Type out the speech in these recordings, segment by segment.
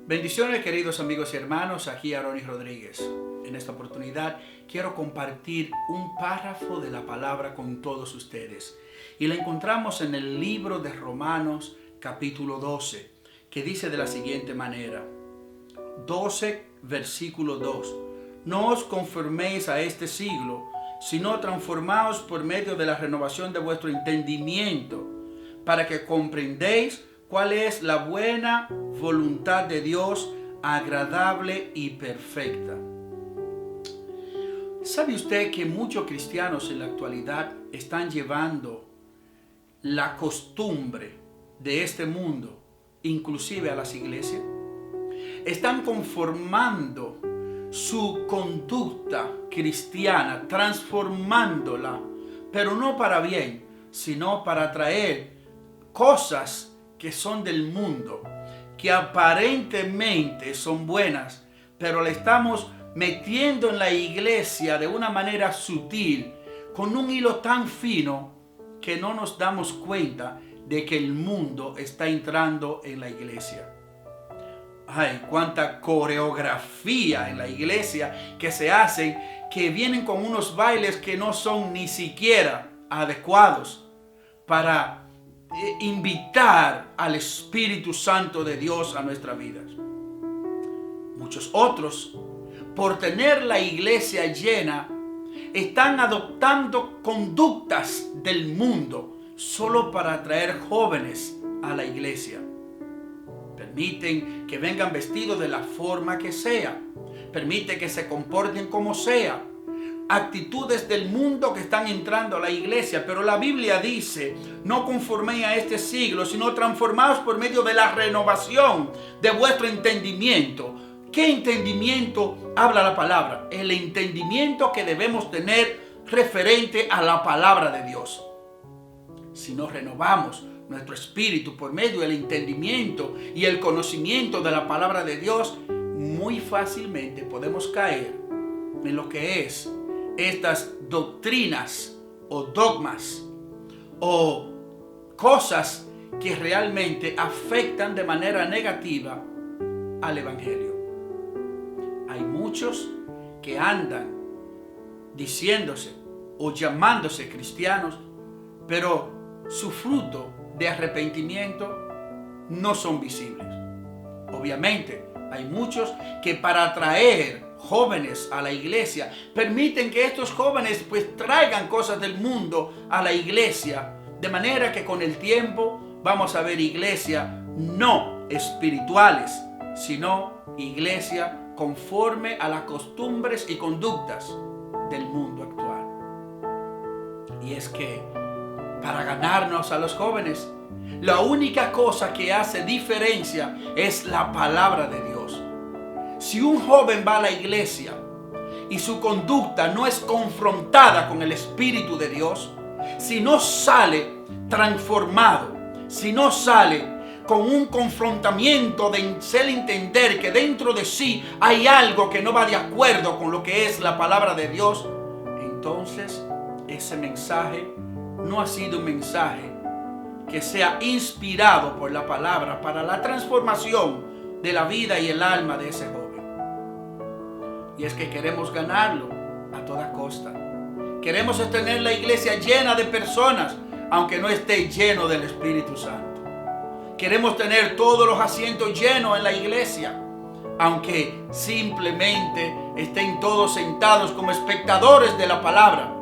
Bendiciones, queridos amigos y hermanos, aquí Aronis Rodríguez. En esta oportunidad quiero compartir un párrafo de la palabra con todos ustedes. Y la encontramos en el libro de Romanos capítulo 12, que dice de la siguiente manera. 12, versículo 2. No os conforméis a este siglo, sino transformaos por medio de la renovación de vuestro entendimiento, para que comprendéis cuál es la buena voluntad de Dios, agradable y perfecta. ¿Sabe usted que muchos cristianos en la actualidad están llevando la costumbre de este mundo, inclusive a las iglesias? Están conformando su conducta cristiana, transformándola, pero no para bien, sino para traer cosas que son del mundo, que aparentemente son buenas, pero le estamos metiendo en la iglesia de una manera sutil, con un hilo tan fino que no nos damos cuenta de que el mundo está entrando en la iglesia. Ay, cuánta coreografía en la iglesia que se hacen, que vienen con unos bailes que no son ni siquiera adecuados para invitar al Espíritu Santo de Dios a nuestras vidas. Muchos otros, por tener la iglesia llena, están adoptando conductas del mundo solo para atraer jóvenes a la iglesia. Permiten que vengan vestidos de la forma que sea. Permite que se comporten como sea. Actitudes del mundo que están entrando a la iglesia, pero la Biblia dice: no conforméis a este siglo, sino transformaos por medio de la renovación de vuestro entendimiento. ¿Qué entendimiento habla la palabra? El entendimiento que debemos tener referente a la palabra de Dios. Si nos renovamos nuestro espíritu por medio del entendimiento y el conocimiento de la palabra de Dios, muy fácilmente podemos caer en lo que es estas doctrinas o dogmas o cosas que realmente afectan de manera negativa al evangelio. Hay muchos que andan diciéndose o llamándose cristianos, pero su fruto de arrepentimiento no son visibles. Obviamente, hay muchos que para atraer jóvenes a la iglesia permiten que estos jóvenes pues traigan cosas del mundo a la iglesia, de manera que con el tiempo vamos a ver iglesias no espirituales, sino iglesia conforme a las costumbres y conductas del mundo actual. Y es que para ganarnos a los jóvenes, la única cosa que hace diferencia es la palabra de Dios. Si un joven va a la iglesia y su conducta no es confrontada con el Espíritu de Dios, si no sale transformado, si no sale con un confrontamiento de hacer entender que dentro de sí hay algo que no va de acuerdo con lo que es la palabra de Dios, entonces ese mensaje no ha sido un mensaje que sea inspirado por la palabra para la transformación de la vida y el alma de ese joven. Y es que queremos ganarlo a toda costa. Queremos tener la iglesia llena de personas, aunque no esté lleno del Espíritu Santo. Queremos tener todos los asientos llenos en la iglesia, aunque simplemente estén todos sentados como espectadores de la palabra,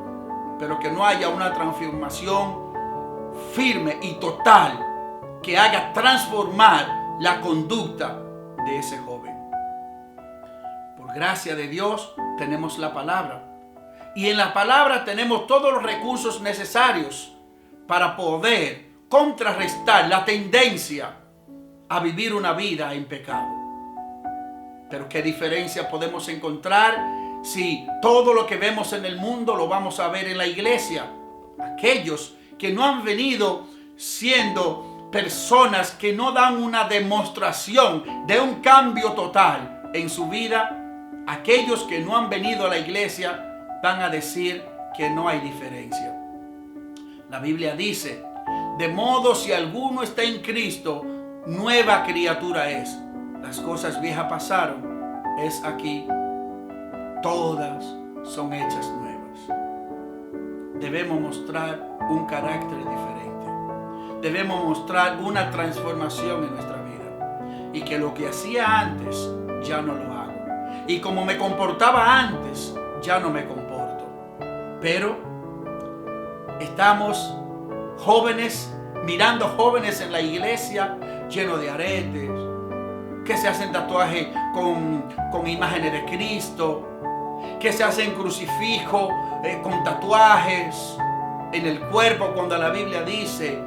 pero que no haya una transformación firme y total que haga transformar la conducta de ese joven. Por gracia de Dios tenemos la palabra, y en la palabra tenemos todos los recursos necesarios para poder contrarrestar la tendencia a vivir una vida en pecado. Pero ¿qué diferencia podemos encontrar si todo lo que vemos en el mundo lo vamos a ver en la iglesia? Aquellos que no han venido siendo personas que no dan una demostración de un cambio total en su vida, aquellos que no han venido a la iglesia van a decir que no hay diferencia. La Biblia dice: de modo si alguno está en Cristo, nueva criatura es. las cosas viejas pasaron, es aquí, todas son hechas nuevas. Debemos mostrar un carácter diferente. Debemos mostrar una transformación en nuestra vida. Y que lo que hacía antes, ya no lo hago. Y como me comportaba antes, ya no me comporto. Pero estamos jóvenes, mirando jóvenes en la iglesia llenos de aretes, que se hacen tatuajes con imágenes de Cristo, que se hacen crucifijos con tatuajes en el cuerpo, cuando la Biblia dice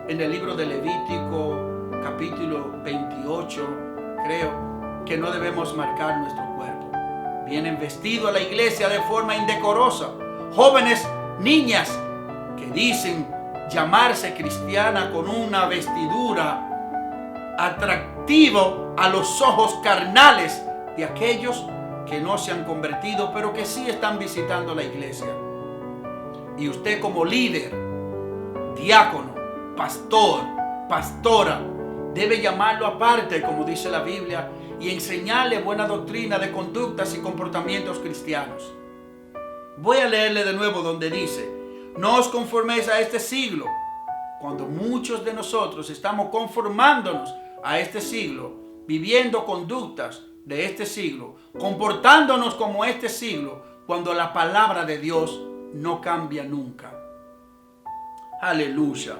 en el libro de Levítico capítulo 28, creo, que no debemos marcar nuestro cuerpo. Vienen vestidos a la iglesia de forma indecorosa, jóvenes, niñas que dicen llamarse cristiana con una vestidura atractivo a los ojos carnales de aquellos que no se han convertido, pero que sí están visitando la iglesia. Y usted como líder, diácono, pastor, pastora, debe llamarlo aparte, como dice la Biblia, y enseñarle buena doctrina de conductas y comportamientos cristianos. Voy a leerle de nuevo donde dice: no os conforméis a este siglo. Cuando muchos de nosotros estamos conformándonos a este siglo, viviendo conductas de este siglo, comportándonos como este siglo, cuando la palabra de Dios no cambia nunca. Aleluya.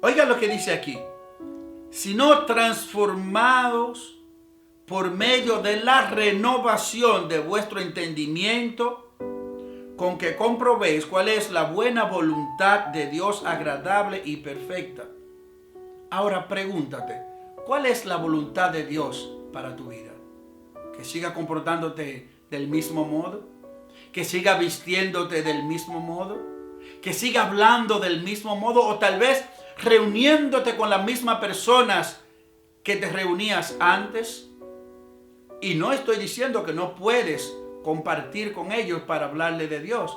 Oiga lo que dice aquí: sino transformados por medio de la renovación de vuestro entendimiento, con que comprobéis cuál es la buena voluntad de Dios, agradable y perfecta. Ahora pregúntate, ¿cuál es la voluntad de Dios para tu vida? ¿Que siga comportándote del mismo modo? ¿Que siga vistiéndote del mismo modo? ¿Que siga hablando del mismo modo? ¿O tal vez reuniéndote con las mismas personas que te reunías antes? Y no estoy diciendo que no puedes compartir con ellos para hablarle de Dios,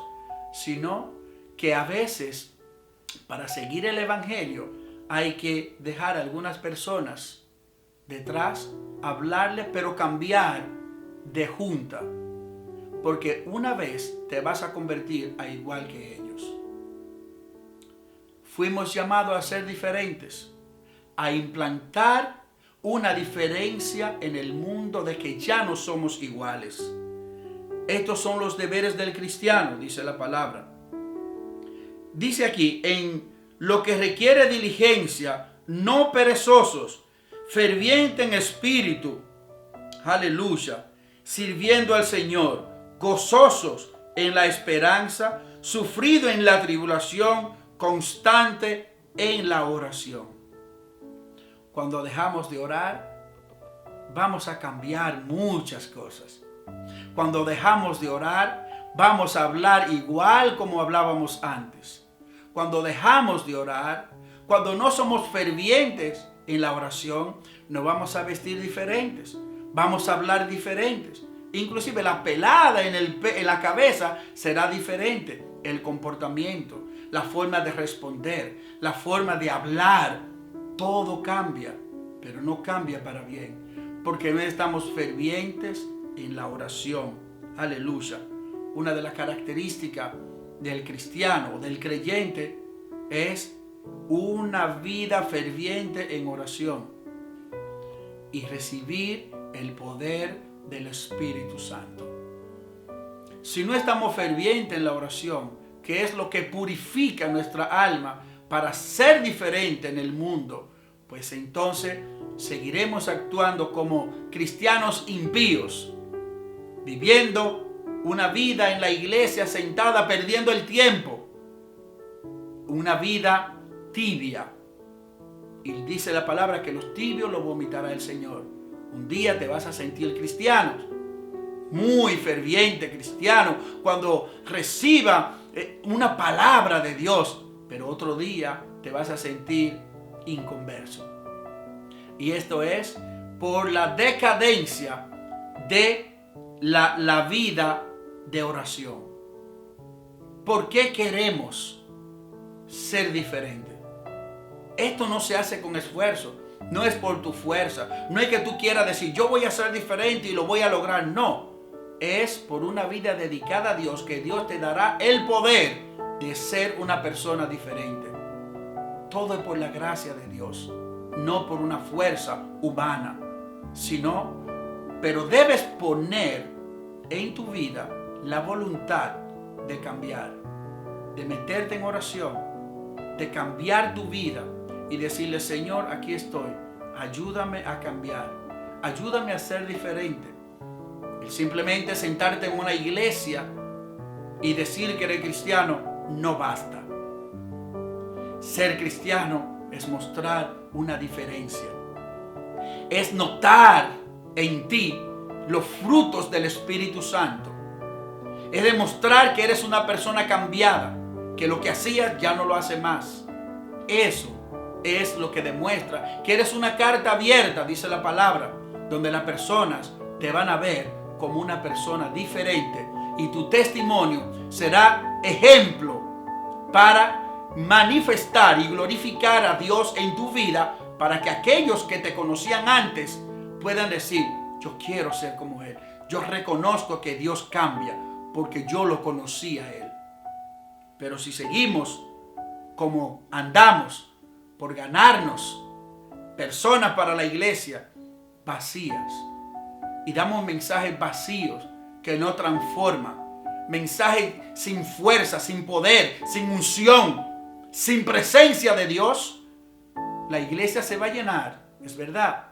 sino que a veces para seguir el evangelio hay que dejar a algunas personas detrás, hablarle, pero cambiar de junta, porque una vez te vas a convertir a igual que ellos. Fuimos llamados a ser diferentes, a implantar una diferencia en el mundo, de que ya no somos iguales. Estos son los deberes del cristiano, dice la palabra. Dice aquí: en lo que requiere diligencia, no perezosos, ferviente en espíritu, aleluya, sirviendo al Señor, gozosos en la esperanza, sufrido en la tribulación, constante en la oración. Cuando dejamos de orar, vamos a cambiar muchas cosas. Cuando dejamos de orar, vamos a hablar igual como hablábamos antes. Cuando dejamos de orar, cuando no somos fervientes en la oración, nos vamos a vestir diferentes, vamos a hablar diferentes. Inclusive la pelada en la cabeza será diferente. El comportamiento, la forma de responder, la forma de hablar, todo cambia, pero no cambia para bien, porque no estamos fervientes en la oración. Aleluya. Una de las características del cristiano o del creyente es una vida ferviente en oración y recibir el poder del Espíritu Santo. Si no estamos fervientes en la oración, que es lo que purifica nuestra alma para ser diferente en el mundo, pues entonces seguiremos actuando como cristianos impíos, viviendo una vida en la iglesia sentada, perdiendo el tiempo, una vida tibia. Y dice la palabra que los tibios los vomitará el Señor. Un día te vas a sentir cristiano, muy ferviente cristiano, cuando reciba una palabra de Dios, pero otro día te vas a sentir inconverso. Y esto es por la decadencia de la vida de oración. ¿Por qué queremos ser diferentes? Esto no se hace con esfuerzo. No es por tu fuerza. No es que tú quieras decir, yo voy a ser diferente y lo voy a lograr. No. Es por una vida dedicada a Dios que Dios te dará el poder de ser una persona diferente. Todo es por la gracia de Dios. No por una fuerza humana. Pero debes poner en tu vida la voluntad de cambiar. De meterte en oración. De cambiar tu vida. Y decirle, Señor, aquí estoy. Ayúdame a cambiar. Ayúdame a ser diferente. El simplemente sentarte en una iglesia y decir que eres cristiano no basta. Ser cristiano es mostrar una diferencia. Es notar en ti los frutos del Espíritu Santo. Es demostrar que eres una persona cambiada, que lo que hacías ya no lo hace más. Eso es lo que demuestra que eres una carta abierta, dice la palabra, donde las personas te van a ver como una persona diferente y tu testimonio será ejemplo para manifestar y glorificar a Dios en tu vida, para que aquellos que te conocían antes puedan decir, yo quiero ser como Él. Yo reconozco que Dios cambia porque yo lo conocí a Él. Pero si seguimos como andamos por ganarnos personas para la iglesia vacías y damos mensajes vacíos que no transforman, mensajes sin fuerza, sin poder, sin unción, sin presencia de Dios, la iglesia se va a llenar, es verdad,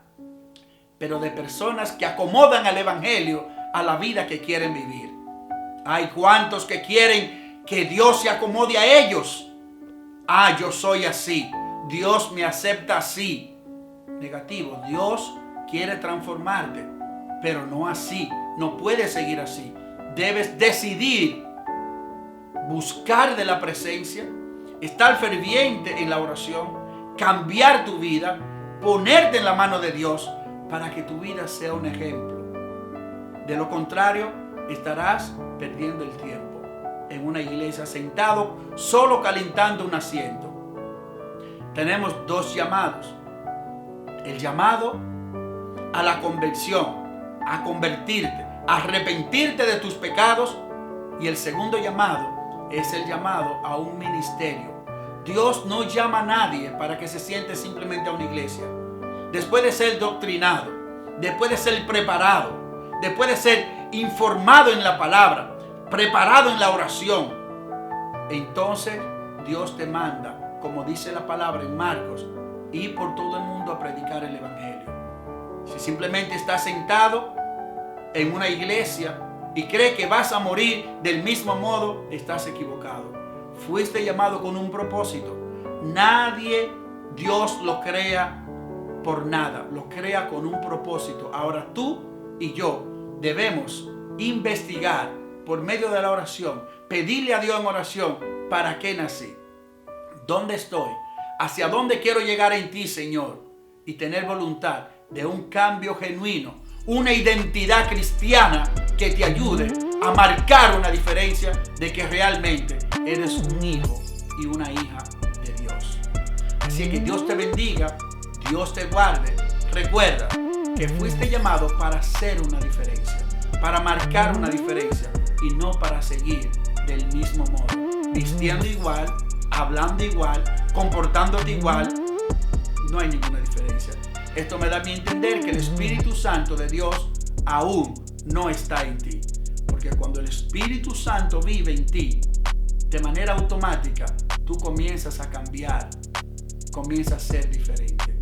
pero de personas que acomodan al evangelio a la vida que quieren vivir. Hay cuantos que quieren que Dios se acomode a ellos. Yo soy así, Dios me acepta así. Negativo, Dios quiere transformarte, pero no así, no puedes seguir así. Debes decidir buscar de la presencia, estar ferviente en la oración, cambiar tu vida, ponerte en la mano de Dios para que tu vida sea un ejemplo. De lo contrario, estarás perdiendo el tiempo en una iglesia sentado solo calentando un asiento. Tenemos dos llamados. El llamado a la conversión, a convertirte, a arrepentirte de tus pecados, y el segundo llamado es el llamado a un ministerio. Dios no llama a nadie para que se siente simplemente a una iglesia. Después de ser doctrinado, después de ser preparado, después de ser informado en la palabra, preparado en la oración, entonces Dios te manda, como dice la palabra en Marcos, ir por todo el mundo a predicar el evangelio. Si simplemente estás sentado en una iglesia y crees que vas a morir del mismo modo, estás equivocado. Fuiste llamado con un propósito. Nadie Dios lo crea por nada, lo crea con un propósito. Ahora tú y yo debemos investigar por medio de la oración, pedirle a Dios en oración, ¿para qué nací? ¿Dónde estoy? ¿Hacia dónde quiero llegar en ti, Señor? Y tener voluntad de un cambio genuino, una identidad cristiana que te ayude a marcar una diferencia de que realmente eres un hijo y una hija de Dios. Así que Dios te bendiga, Dios te guarde. Recuerda que fuiste llamado para hacer una diferencia, para marcar una diferencia y no para seguir del mismo modo, vistiendo igual, hablando igual, comportándote igual. No hay ninguna diferencia. Esto me da a mí entender que el Espíritu Santo de Dios aún no está en ti. Porque cuando el Espíritu Santo vive en ti, de manera automática, tú comienzas a cambiar, comienzas a ser diferente.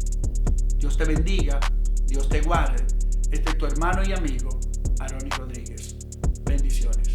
Dios te bendiga, Dios te guarde. Este es tu hermano y amigo, Aroni Rodríguez. Bendiciones.